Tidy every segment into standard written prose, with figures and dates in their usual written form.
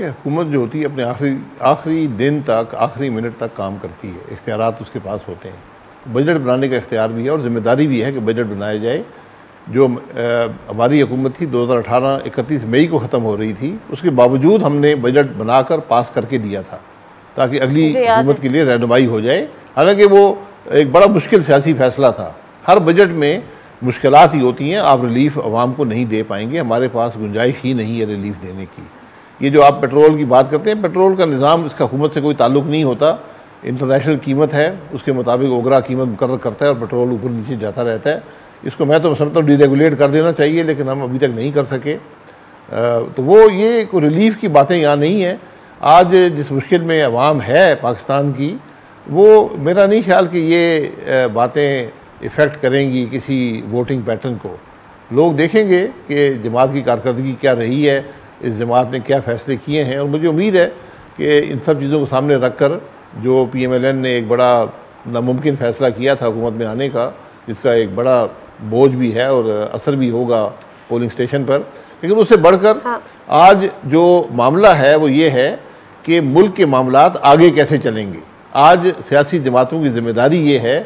देखिए, हुकूमत जो होती है अपने आखिरी दिन तक, आखिरी मिनट तक काम करती है, इख्तियारात उसके पास होते हैं। तो बजट बनाने का इख्तियार भी है और ज़िम्मेदारी भी है कि बजट बनाया जाए। जो हमारी हुकूमत थी 2018 31 मई को ख़त्म हो रही थी, उसके बावजूद हमने बजट बनाकर पास करके दिया था ताकि अगली हुकूमत के लिए रहनुमाई हो जाए। हालांकि वो एक बड़ा मुश्किल सियासी फैसला था। हर बजट में मुश्किलात ही होती हैं, आप रिलीफ आवाम को नहीं दे पाएंगे, हमारे पास गुंजाइश ही नहीं है रिलीफ देने की। ये जो आप पेट्रोल की बात करते हैं, पेट्रोल का निज़ाम इसका हुकूमत से कोई ताल्लुक़ नहीं होता। इंटरनेशनल कीमत है, उसके मुताबिक ओगरा कीमत मुकर्रर करता है और पेट्रोल ऊपर नीचे जाता रहता है। इसको मैं तो समझता हूँ डीरेगुलेट कर देना चाहिए, लेकिन हम अभी तक नहीं कर सके। तो वो ये कोई रिलीफ की बातें यहाँ नहीं है। आज जिस मुश्किल में अवाम है पाकिस्तान की, वो मेरा नहीं ख्याल कि ये बातें इफ़ेक्ट करेंगी किसी वोटिंग पैटर्न को। लोग देखेंगे कि जमात की कारकर्दगी क्या रही है, इस जमात ने क्या फ़ैसले किए हैं, और मुझे उम्मीद है कि इन सब चीज़ों को सामने रख कर जो PMLN ने एक बड़ा नामुमकिन फ़ैसला किया था हुकूमत में आने का, जिसका एक बड़ा बोझ भी है और असर भी होगा पोलिंग स्टेशन पर, लेकिन उससे बढ़कर आज जो मामला है वो ये है कि मुल्क के मामलात आगे कैसे चलेंगे। आज सियासी जमातों की ज़िम्मेदारी ये है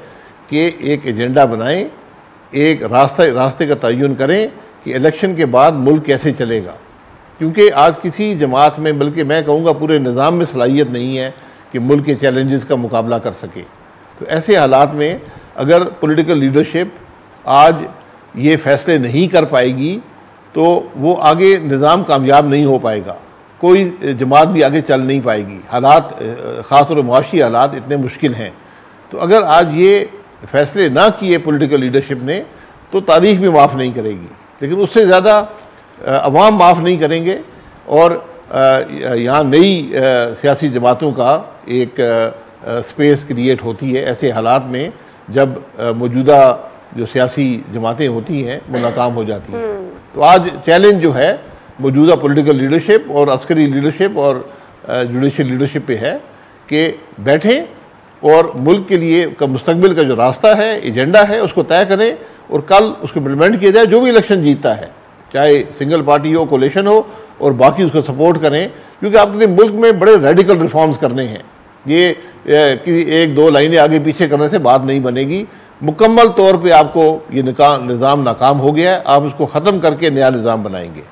कि एक एजेंडा बनाएं, एक रास्ते का तयन करें कि इलेक्शन के बाद मुल्क कैसे चलेगा। क्योंकि आज किसी जमात में, बल्कि मैं कहूँगा पूरे निज़ाम में सलाहियत नहीं है कि मुल्क के चैलेंजेस का मुकाबला कर सके। तो ऐसे हालात में अगर पॉलिटिकल लीडरशिप आज ये फ़ैसले नहीं कर पाएगी तो वो आगे निज़ाम कामयाब नहीं हो पाएगा, कोई जमात भी आगे चल नहीं पाएगी। हालात, ख़ास तौर पर मुआशी हालात इतने मुश्किल हैं। तो अगर आज ये फ़ैसले ना किए पॉलिटिकल लीडरशिप ने तो तारीख़ भी माफ़ नहीं करेगी, लेकिन उससे ज़्यादा अवाम माफ़ नहीं करेंगे। और यहाँ नई सियासी जमातों का एक स्पेस क्रिएट होती है ऐसे हालात में जब मौजूदा जो सियासी जमातें होती हैं वो नाकाम हो जाती हैं। तो आज चैलेंज जो है मौजूदा पॉलिटिकल लीडरशिप और अस्करी लीडरशिप और जुडिशल लीडरशिप पे है कि बैठें और मुल्क के लिए का मुस्तकबिल का जो रास्ता है, एजेंडा है, उसको तय करें और कल उसको इम्प्लीमेंट किया जाए। जो भी इलेक्शन जीतता है, चाहे सिंगल पार्टी हो, कोलिशन हो, और बाकी उसको सपोर्ट करें, क्योंकि आपके लिए मुल्क में बड़े रेडिकल रिफॉर्म्स करने हैं। ये किसी एक दो लाइनें आगे पीछे करने से बात नहीं बनेगी। मुकम्मल तौर पे आपको ये निज़ाम नाकाम हो गया है, आप उसको ख़त्म करके नया निज़ाम बनाएंगे।